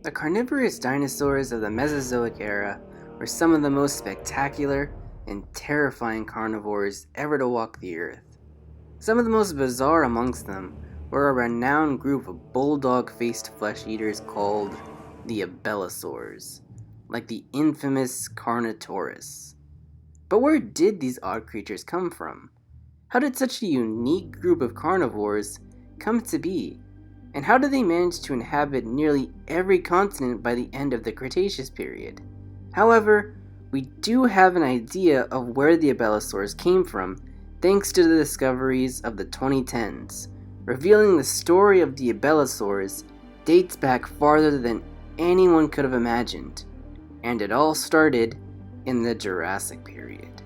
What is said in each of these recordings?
The carnivorous dinosaurs of the Mesozoic era were some of the most spectacular and terrifying carnivores ever to walk the earth. Some of the most bizarre amongst them were a renowned group of bulldog-faced flesh eaters called the Abelisaurs, like the infamous Carnotaurus. But where did these odd creatures come from? How did such a unique group of carnivores come to be? And how did they manage to inhabit nearly every continent by the end of the Cretaceous period? However, we do have an idea of where the Abelisaurs came from thanks to the discoveries of the 2010s, revealing the story of the Abelisaurs dates back farther than anyone could have imagined, and it all started in the Jurassic period.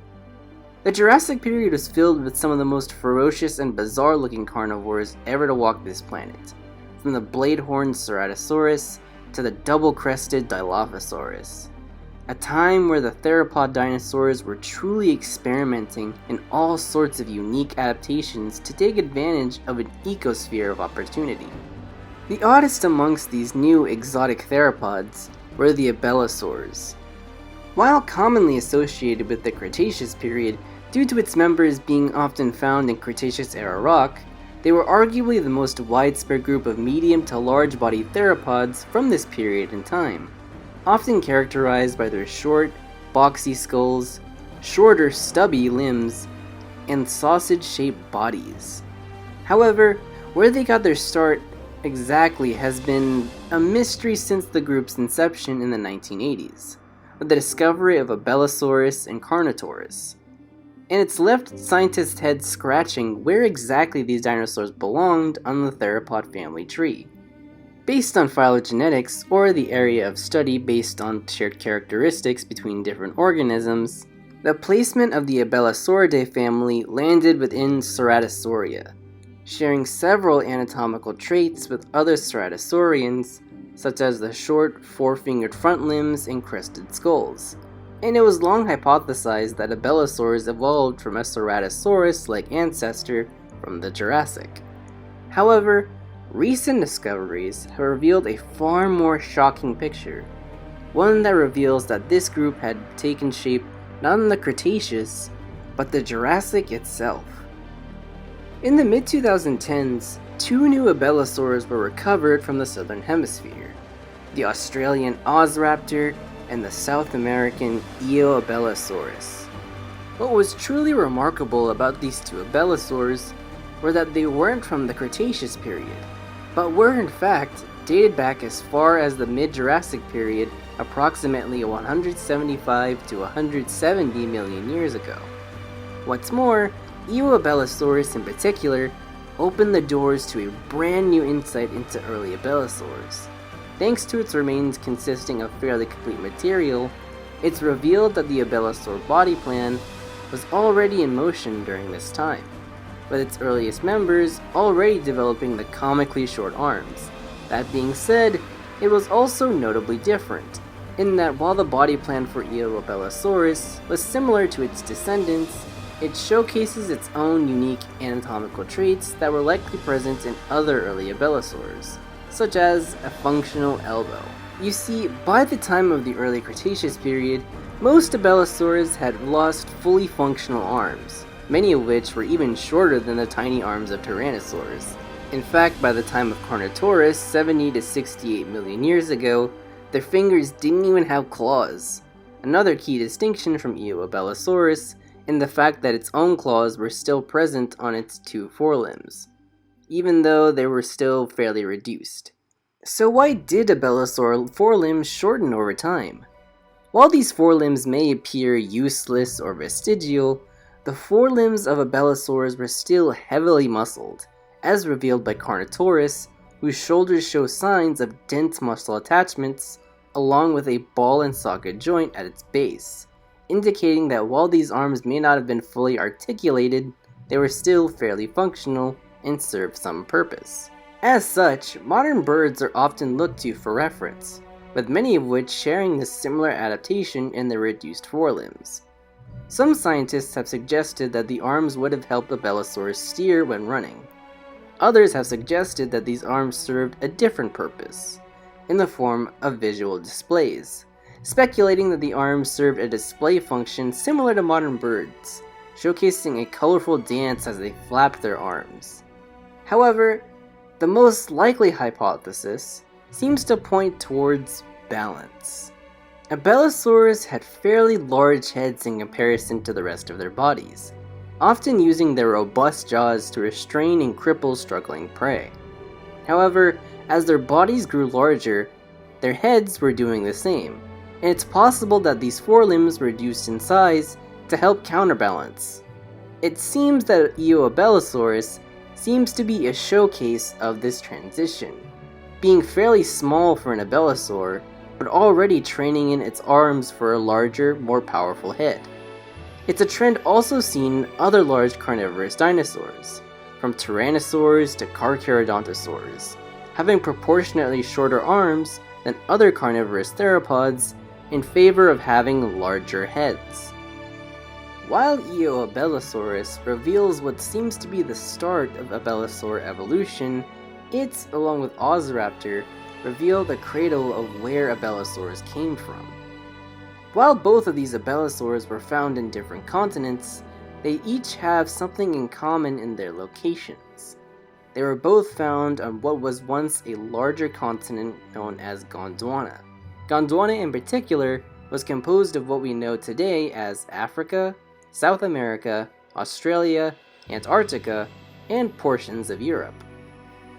The Jurassic period was filled with some of the most ferocious and bizarre-looking carnivores ever to walk this planet, from the blade-horned Ceratosaurus to the double-crested Dilophosaurus. A time where the theropod dinosaurs were truly experimenting in all sorts of unique adaptations to take advantage of an ecosphere of opportunity. The oddest amongst these new exotic theropods were the Abelisaurs. While commonly associated with the Cretaceous period due to its members being often found in Cretaceous-era rock, they were arguably the most widespread group of medium to large-bodied theropods from this period in time, often characterized by their short, boxy skulls, shorter, stubby limbs, and sausage-shaped bodies. However, where they got their start exactly has been a mystery since the group's inception in the 1980s, with the discovery of Abelisaurus and Carnotaurus. And it's left scientists' heads scratching where exactly these dinosaurs belonged on the theropod family tree. Based on phylogenetics, or the area of study based on shared characteristics between different organisms, the placement of the Abelisauridae family landed within Ceratosauria, sharing several anatomical traits with other Ceratosaurians, such as the short, four-fingered front limbs and crested skulls. And it was long hypothesized that Abelisaurs evolved from a Ceratosaurus-like ancestor from the Jurassic. However, recent discoveries have revealed a far more shocking picture, one that reveals that this group had taken shape not in the Cretaceous, but the Jurassic itself. In the mid-2010s, two new Abelisaurs were recovered from the Southern Hemisphere, the Australian Ozraptor and the South American Abelisaurus. What was truly remarkable about these two Abelisaurs were that they weren't from the Cretaceous period, but were in fact dated back as far as the mid-Jurassic period, approximately 175 to 170 million years ago. What's more, Abelisaurus in particular opened the doors to a brand new insight into early Abelisaurs. Thanks to its remains consisting of fairly complete material, it's revealed that the Abelisaur body plan was already in motion during this time, with its earliest members already developing the comically short arms. That being said, it was also notably different, in that while the body plan for Abelisaurus was similar to its descendants, it showcases its own unique anatomical traits that were likely present in other early Abelisaurs, such as a functional elbow. You see, by the time of the early Cretaceous period, most Abelisaurs had lost fully functional arms, many of which were even shorter than the tiny arms of Tyrannosaurs. In fact, by the time of Carnotaurus, 70 to 68 million years ago, their fingers didn't even have claws. Another key distinction from Abelisaurus in the fact that its own claws were still present on its two forelimbs, even though they were still fairly reduced. So why did Abelisaur forelimbs shorten over time? While these forelimbs may appear useless or vestigial, the forelimbs of Abelisaurs were still heavily muscled, as revealed by Carnotaurus, whose shoulders show signs of dense muscle attachments, along with a ball and socket joint at its base, indicating that while these arms may not have been fully articulated, they were still fairly functional and served some purpose. As such, modern birds are often looked to for reference, with many of which sharing this similar adaptation in their reduced forelimbs. Some scientists have suggested that the arms would have helped Abelisaurs steer when running. Others have suggested that these arms served a different purpose, in the form of visual displays, speculating that the arms served a display function similar to modern birds, showcasing a colorful dance as they flapped their arms. However, the most likely hypothesis seems to point towards balance. Abelisaurs had fairly large heads in comparison to the rest of their bodies, often using their robust jaws to restrain and cripple struggling prey. However, as their bodies grew larger, their heads were doing the same, and it's possible that these forelimbs were reduced in size to help counterbalance. It seems that Abelisaurs seems to be a showcase of this transition, being fairly small for an Abelisaur, but already training in its arms for a larger, more powerful head. It's a trend also seen in other large carnivorous dinosaurs, from Tyrannosaurs to Carcharodontosaurs, having proportionately shorter arms than other carnivorous theropods in favor of having larger heads. While Abelisaurus reveals what seems to be the start of Abelisaur evolution, it, along with Ozoraptor, reveal the cradle of where Abelisaurs came from. While both of these Abelisaurs were found in different continents, they each have something in common in their locations. They were both found on what was once a larger continent known as Gondwana. Gondwana in particular was composed of what we know today as Africa, South America, Australia, Antarctica, and portions of Europe.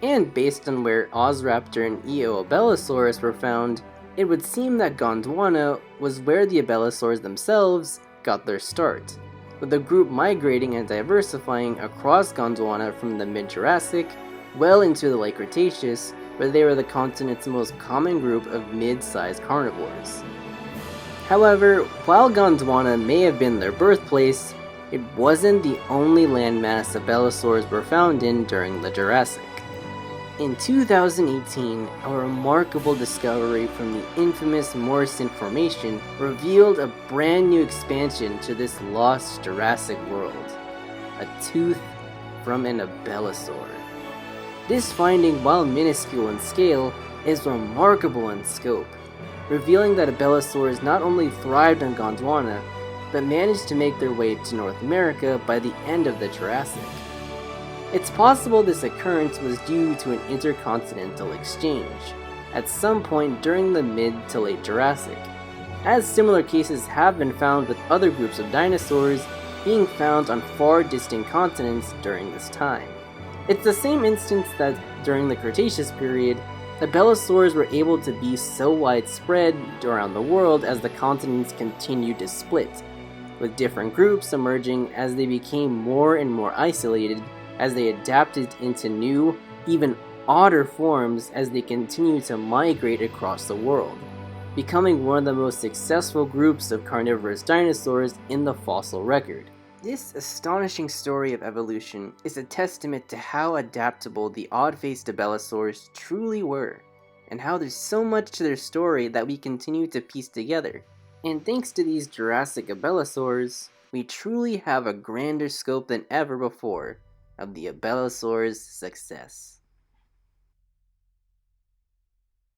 And based on where Ozoraptor and Abelisaurus were found, it would seem that Gondwana was where the Abelisaurs themselves got their start, with the group migrating and diversifying across Gondwana from the mid-Jurassic well into the late Cretaceous, where they were the continent's most common group of mid-sized carnivores. However, while Gondwana may have been their birthplace, it wasn't the only landmass Abelisaurs were found in during the Jurassic. In 2018, a remarkable discovery from the infamous Morrison Formation revealed a brand new expansion to this lost Jurassic world, a tooth from an Abelisaur. This finding, while minuscule in scale, is remarkable in scope, revealing that Abelisaurs not only thrived on Gondwana, but managed to make their way to North America by the end of the Jurassic. It's possible this occurrence was due to an intercontinental exchange, at some point during the mid to late Jurassic, as similar cases have been found with other groups of dinosaurs being found on far distant continents during this time. It's the same instance that during the Cretaceous period, Abelisaurs were able to be so widespread around the world as the continents continued to split, with different groups emerging as they became more and more isolated as they adapted into new, even odder forms as they continued to migrate across the world, becoming one of the most successful groups of carnivorous dinosaurs in the fossil record. This astonishing story of evolution is a testament to how adaptable the odd-faced Abelisaurs truly were, and how there's so much to their story that we continue to piece together. And thanks to these Jurassic Abelisaurs, we truly have a grander scope than ever before of the Abelisaurs' success.